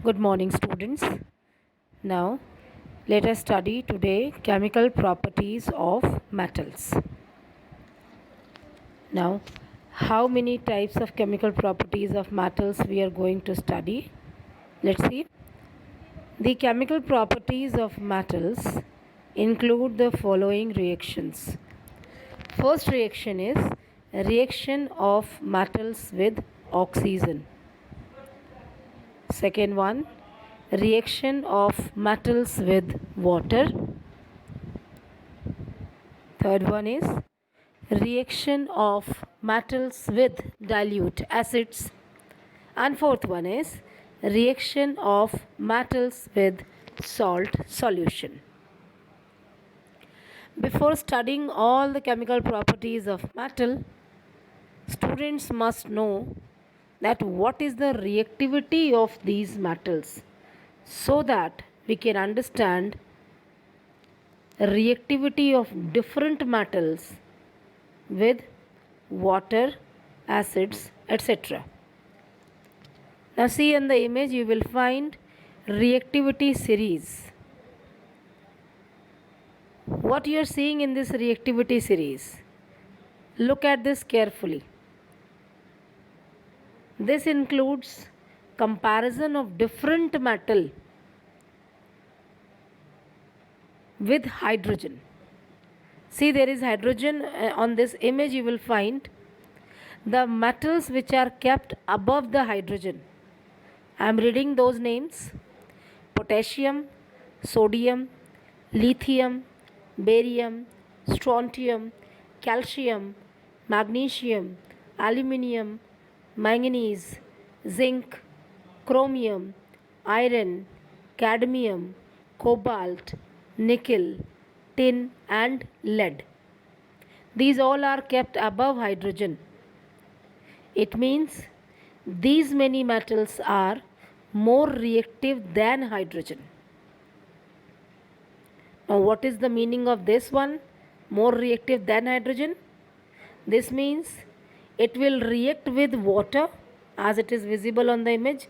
Good morning, students. Now, let us study today chemical properties of metals. Now, how many types of chemical properties of metals we are going to study? Let's see. The chemical properties of metals include the following reactions. First reaction is reaction of metals with oxygen. Second one, reaction of metals with water. Third one is reaction of metals with dilute acids. And fourth one is reaction of metals with salt solution. Before studying all the chemical properties of metal, students must know that what is the reactivity of these metals so that we can understand reactivity of different metals with water, acids, etc. Now see in the image you will find reactivity series. What you are seeing in this reactivity series? Look at this carefully. This includes comparison of different metal with hydrogen. See, there is hydrogen on this image. You will find the metals which are kept above the hydrogen. I am reading those names: potassium, sodium, lithium, barium, strontium, calcium, magnesium, aluminium, manganese, zinc, chromium, iron, cadmium, cobalt, nickel, tin, and lead. These all are kept above hydrogen. It means these many metals are more reactive than hydrogen. Now, what is the meaning of this one? More reactive than hydrogen? This means it will react with water as it is visible on the image,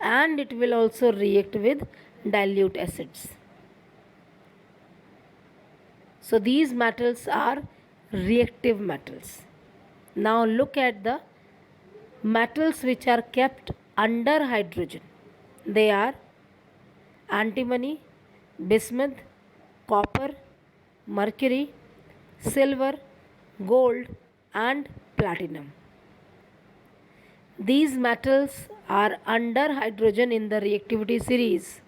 and it will also react with dilute acids. So these metals are reactive metals. Now look at the metals which are kept under hydrogen. They are antimony, bismuth, copper, mercury, silver, gold, and platinum. These metals are under hydrogen in the reactivity series.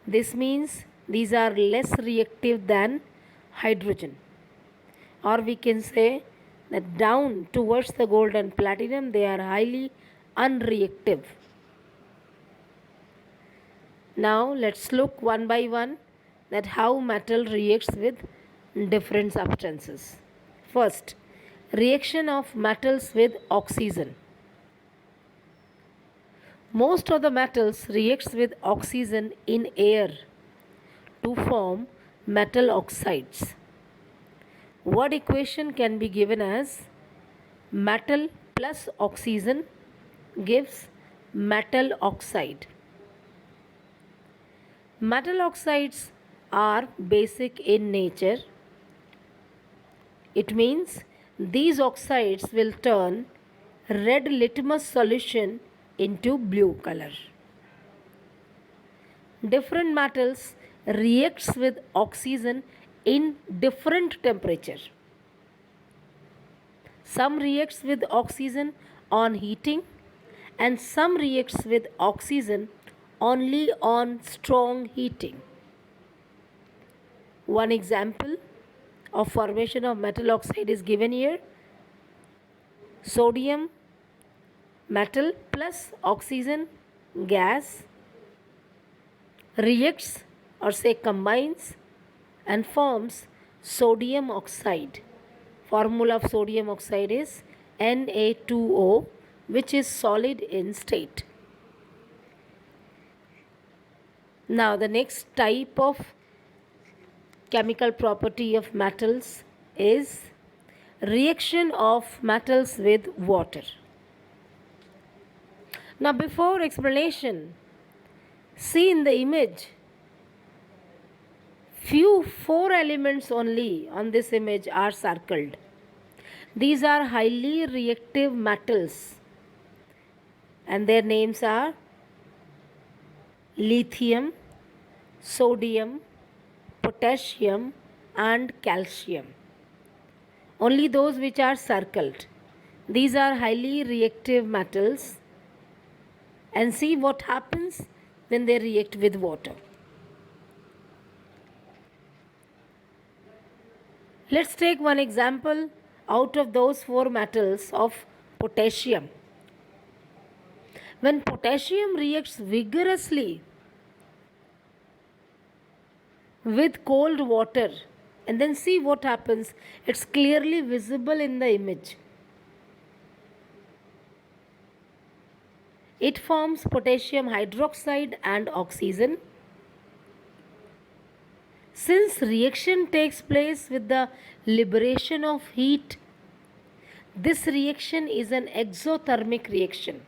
This means these are less reactive than hydrogen, or we can say that down towards the gold and platinum they are highly unreactive. Now let's look one by one that how metal reacts with different substances. First, reaction of metals with oxygen. Most of the metals reacts with oxygen in air to form metal oxides. Word equation can be given as metal plus oxygen gives metal oxide. Metal oxides are basic in nature. It means these oxides will turn red litmus solution into blue color. Different metals reacts with oxygen in different temperature. Some reacts with oxygen on heating and some reacts with oxygen only on strong heating. One example of formation of metal oxide is given here. Sodium metal plus oxygen gas reacts or say combines and forms sodium oxide. Formula of sodium oxide is Na2O, which is solid in state. Now the next type of chemical property of metals is reaction of metals with water. Now before explanation, See in the image, four elements only on this image are circled. These are highly reactive metals and their names are lithium, sodium, potassium and calcium. Only those which are circled. These are highly reactive metals, and see what happens when they react with water. Let's take one example out of those four metals of potassium. When potassium reacts vigorously with cold water, and then see what happens, it's clearly visible in the image. It forms potassium hydroxide and oxygen. Since reaction takes place with the liberation of heat, this reaction is an exothermic reaction,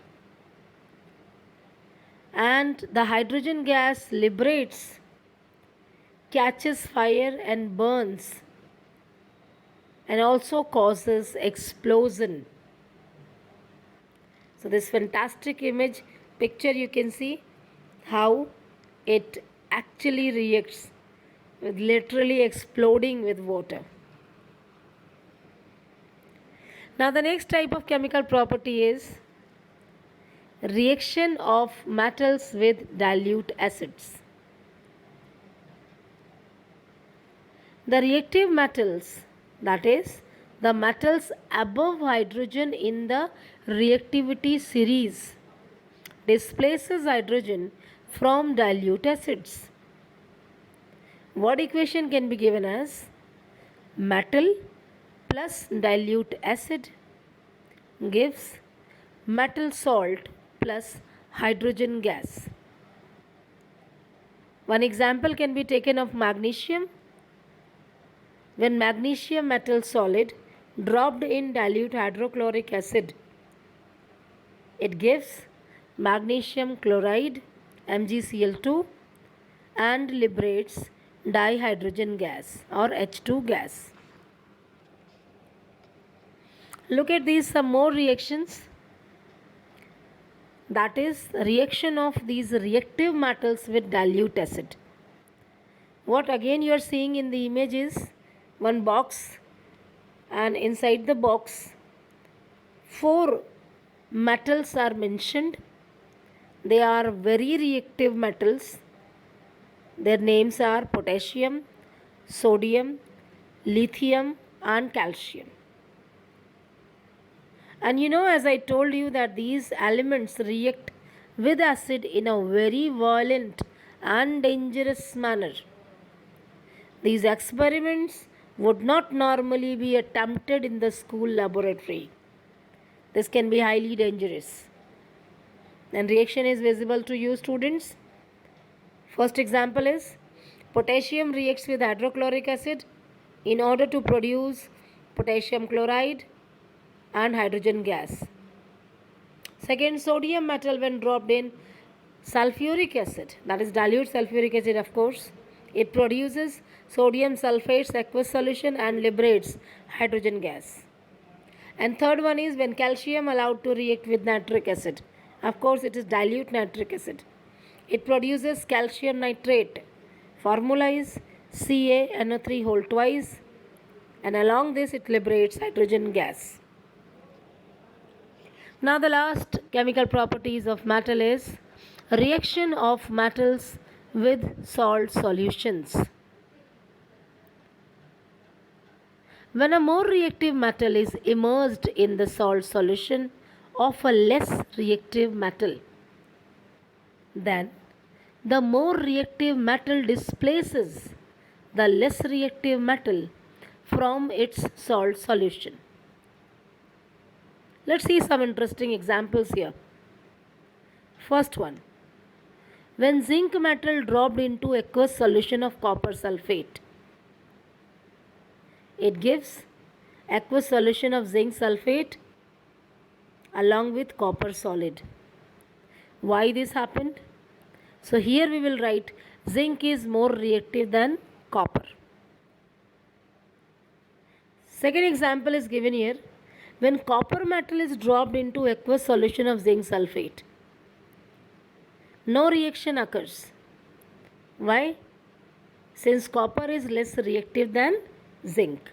and the hydrogen gas liberates, catches fire and burns, and also causes explosion. So this fantastic image picture, you can see how it actually reacts with literally exploding with water. Now the next type of chemical property is reaction of metals with dilute acids. The reactive metals, that is, the metals above hydrogen in the reactivity series, displaces hydrogen from dilute acids. What equation can be given as metal plus dilute acid gives metal salt plus hydrogen gas. One example can be taken of magnesium. When magnesium metal solid dropped in dilute hydrochloric acid, it gives magnesium chloride MgCl2 and liberates dihydrogen gas or H2 gas. Look at these some more reactions, that is reaction of these reactive metals with dilute acid. What again you are seeing in the image is one box, and inside the box four metals are mentioned. They are very reactive metals. Their names are potassium, sodium, lithium and calcium. And as I told you that these elements react with acid in a very violent and dangerous manner. These experiments would not normally be attempted in the school laboratory. This can be highly dangerous. And reaction is visible to you students. First example is potassium reacts with hydrochloric acid in order to produce potassium chloride and hydrogen gas. Second, sodium metal when dropped in sulfuric acid, that is dilute sulfuric acid of course, it produces sodium sulfate's aqueous solution and liberates hydrogen gas. And third one is when calcium allowed to react with nitric acid. Of course, it is dilute nitric acid. It produces calcium nitrate. Formula is CaNO3 whole twice, and along this it liberates hydrogen gas. Now the last chemical properties of metal is reaction of metals with salt solutions. When a more reactive metal is immersed in the salt solution of a less reactive metal, then the more reactive metal displaces the less reactive metal from its salt solution. Let's see some interesting examples here. First one, when zinc metal dropped into aqueous solution of copper sulfate, it gives aqueous solution of zinc sulfate along with copper solid. Why this happened? So here we will write zinc is more reactive than copper. Second example is given here. When copper metal is dropped into aqueous solution of zinc sulfate, no reaction occurs. Why? Since copper is less reactive than zinc.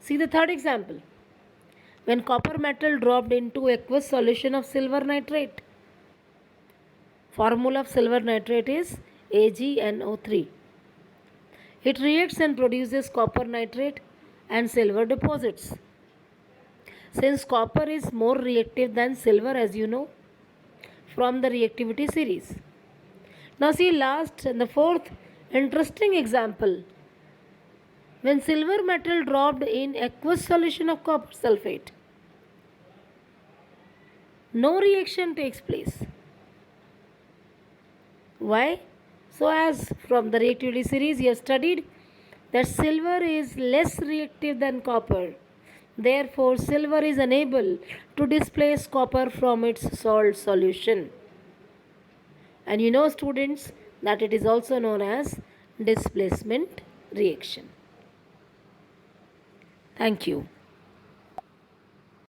See the third example. When copper metal dropped into aqueous solution of silver nitrate, formula of silver nitrate is AgNO3. It reacts and produces copper nitrate and silver deposits. Since copper is more reactive than silver, as you know from the reactivity series. Now see last and the fourth interesting example. When silver metal dropped in aqueous solution of copper sulfate, no reaction takes place. Why? So as from the reactivity series you have studied that silver is less reactive than copper. Therefore, silver is unable to displace copper from its salt solution. And you know, students, that it is also known as displacement reaction. Thank you.